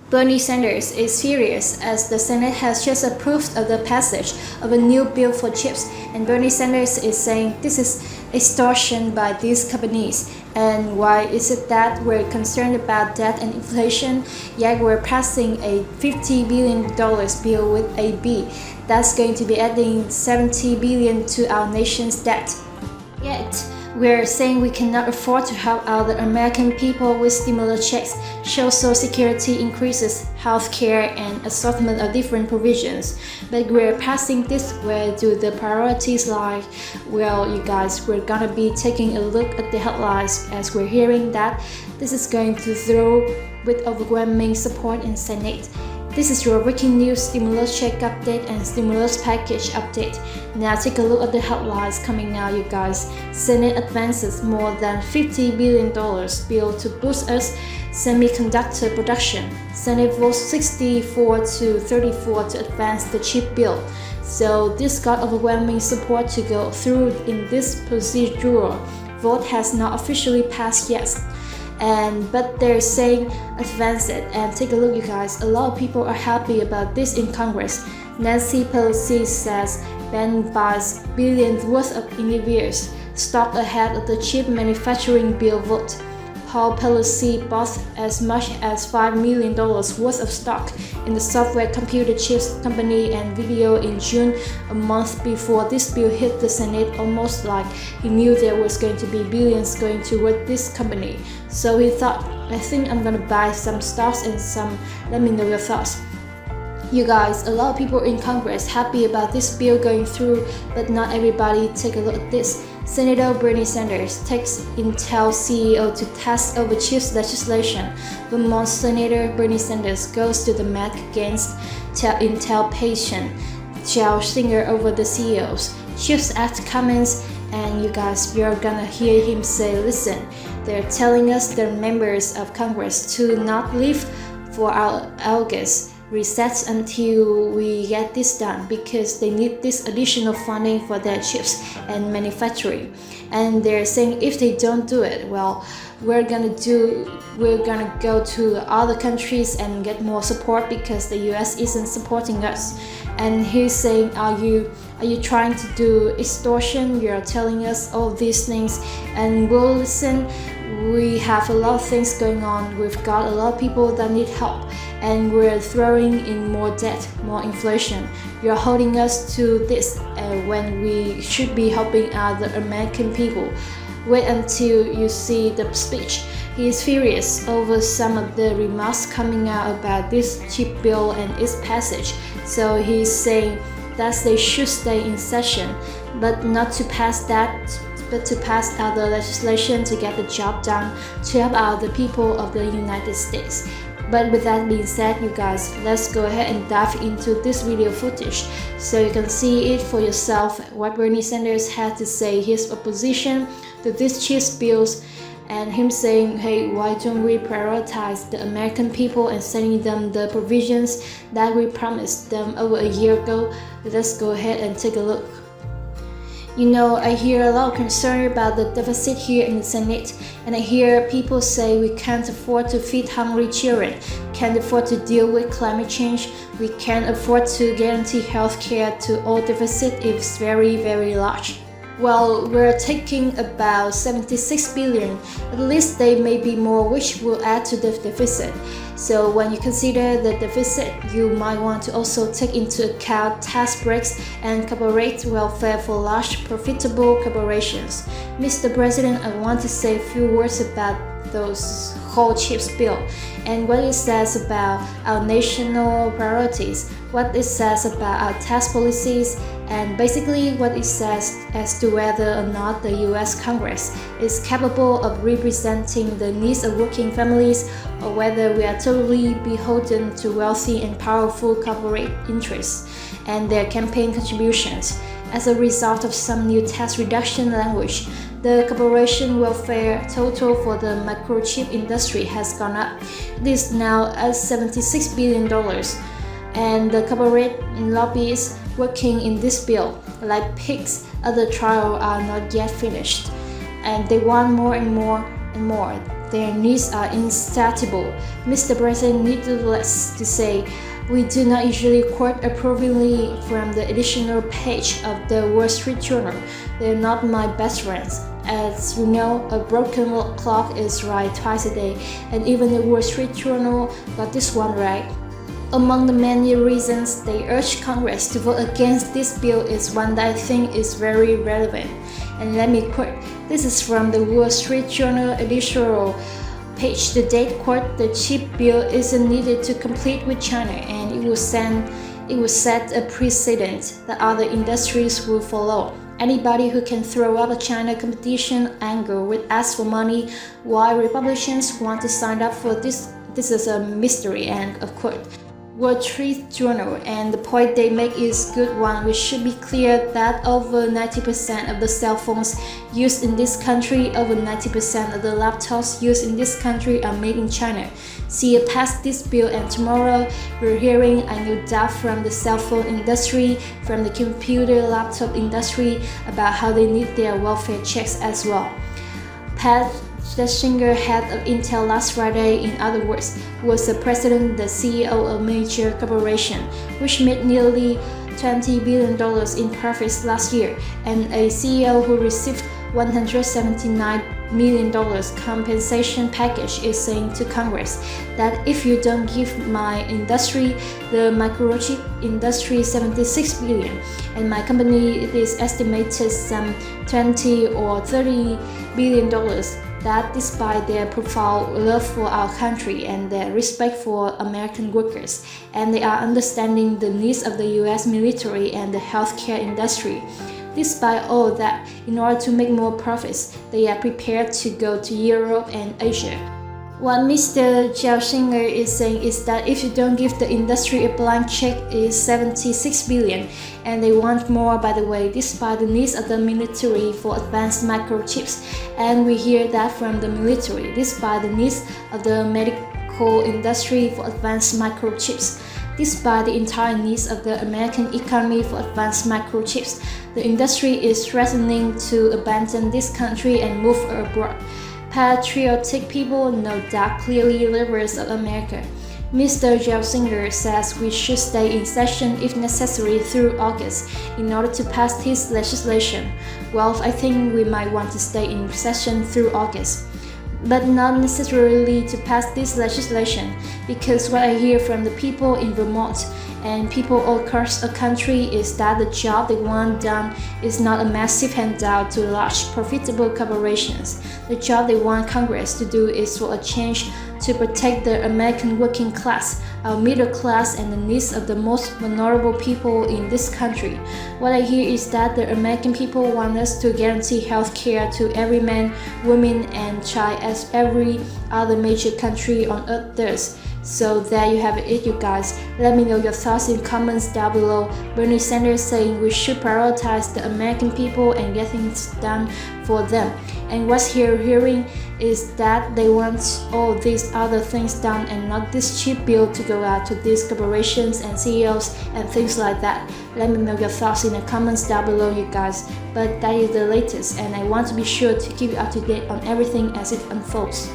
Bernie Sanders is furious as the Senate has just approved of the passage of a new bill for chips, and Bernie Sanders is saying this is extortion by these companies. And why is it that we're concerned about debt and inflation, yet we're passing a $50 billion bill with a B that's going to be adding $70 billion to our nation's debt? Yet, we're saying we cannot afford to help out the American people with stimulus checks, social security increases, healthcare, and assortment of different provisions. But we're passing this. Where do the priorities lie? Well, you guys, we're gonna be taking a look at the headlines as we're hearing that this is going to through with overwhelming support in Senate. This is your breaking news stimulus check update and stimulus package update. Now take a look at the headlines coming out, you guys. Senate advances more than $50 billion bill to boost us semiconductor production. Senate votes 64 to 34 to advance the chip bill. So this got overwhelming support to go through in this procedural vote has not officially passed yet. But they're saying advance it. And take a look, you guys, a lot of people are happy about this in Congress. Nancy Pelosi says Ben buys billions worth of Nvidia's stock ahead of the chip manufacturing bill vote. Paul Pelosi bought as much as $5 million worth of stock in the software computer chips company Nvidia in June, a month before this bill hit the Senate, almost like he knew there was going to be billions going toward this company. So he thought, I think I'm gonna buy some stocks and let me know your thoughts. You guys, a lot of people in Congress happy about this bill going through, but not everybody. Take a look at this. Senator Bernie Sanders takes Intel CEO to task over chips legislation. Vermont Senator Bernie Sanders goes to the mat against Intel patient Joe Singer over the CEO's Chips Act comments. And you guys, you're gonna hear him say, listen, they're telling us, the members of Congress, to not leave for our August recess until we get this done because they need this additional funding for their chips and manufacturing. And they're saying if they don't do it, well, we're gonna go to other countries and get more support because the US isn't supporting us. And he's saying, are you trying to do extortion? You're telling us all these things, and we'll listen. We have a lot of things going on. We've got a lot of people that need help, and we're throwing in more debt, more inflation. You're holding us to this when we should be helping out the American people. Wait until you see the speech. He is furious over some of the remarks coming out about this chip bill and its passage. So he's saying that they should stay in session, but not to pass that, but to pass other legislation to get the job done to help out the people of the United States. But with that being said, you guys, let's go ahead and dive into this video footage so you can see it for yourself what Bernie Sanders had to say, his opposition to these chips bills, and him saying, hey, why don't we prioritize the American people and sending them the provisions that we promised them over a year ago. Let's go ahead and take a look. You know, I hear a lot of concern about the deficit here in the Senate, and I hear people say we can't afford to feed hungry children, can't afford to deal with climate change, we can't afford to guarantee health care to all. Deficit is very, very large. Well, we're taking about 76 billion, at least there may be more which will add to the deficit. So when you consider the deficit, you might want to also take into account tax breaks and corporate welfare for large profitable corporations. Mr. President, I want to say a few words about those whole chips bill and what it says about our national priorities, what it says about our tax policies, and basically what it says as to whether or not the US Congress is capable of representing the needs of working families or whether we are totally beholden to wealthy and powerful corporate interests and their campaign contributions. As a result of some new tax reduction language, the corporation welfare total for the microchip industry has gone up. It is now at $76 billion. And the corporate lobbyists working in this bill, like pigs at the trial, are not yet finished. And they want more and more and more. their needs are insatiable. Mr. President, needless to say, we do not usually quote approvingly from the editorial page of the Wall Street Journal. They're not my best friends. As you know, a broken clock is right twice a day, and even the Wall Street Journal got this one right. Among the many reasons they urge Congress to vote against this bill is one that I think is very relevant. And let me quote, this is from the Wall Street Journal editorial page. The date quote, the chip bill isn't needed to compete with China, and it will set a precedent that other industries will follow. Anybody who can throw up a China competition angle will ask for money. Why Republicans want to sign up for this is a mystery, and of course, Wall Street Journal, and the point they make is good one. We should be clear that over 90% of the cell phones used in this country, over 90% of the laptops used in this country are made in China. See, pass this bill, and tomorrow we're hearing a new doubt from the cell phone industry, from the computer laptop industry about how they need their welfare checks as well. Pat Gelsinger, head of Intel last Friday, in other words, was the president, the CEO of a major corporation, which made nearly $20 billion in profits last year, and a CEO who received $179 million compensation package is saying to Congress that if you don't give my industry, the microchip industry, $76 billion, and my company it is estimated some $20 or $30 billion, that despite their profound love for our country and their respect for American workers, and they are understanding the needs of the US military and the healthcare industry. Despite all that, in order to make more profits, they are prepared to go to Europe and Asia. What Mr. Gelsinger is saying is that if you don't give the industry a blank check, is $76 billion, and they want more, by the way, despite the needs of the military for advanced microchips. And we hear that from the military, despite the needs of the medical industry for advanced microchips. Despite the entire needs of the American economy for advanced microchips, the industry is threatening to abandon this country and move abroad. Patriotic people, no doubt clearly lovers of America. Mr. Gelsinger says we should stay in session if necessary through August in order to pass his legislation. Well, I think we might want to stay in session through August, but not necessarily to pass this legislation, because what I hear from the people in Vermont and people all across the country is that the job they want done is not a massive handout to large profitable corporations. The job they want Congress to do is for a change to protect the American working class, our middle class, and the needs of the most vulnerable people in this country. What I hear is that the American people want us to guarantee health care to every man, woman, and child as every other major country on earth does. So there you have it, you guys. Let me know your thoughts in comments down below. Bernie Sanders saying we should prioritize the American people and get things done for them. And what's hearing is that they want all these other things done and not this cheap bill to go out to these corporations and CEOs and things like that. Let me know your thoughts in the comments down below, you guys. But that is the latest, and I want to be sure to keep you up to date on everything as it unfolds.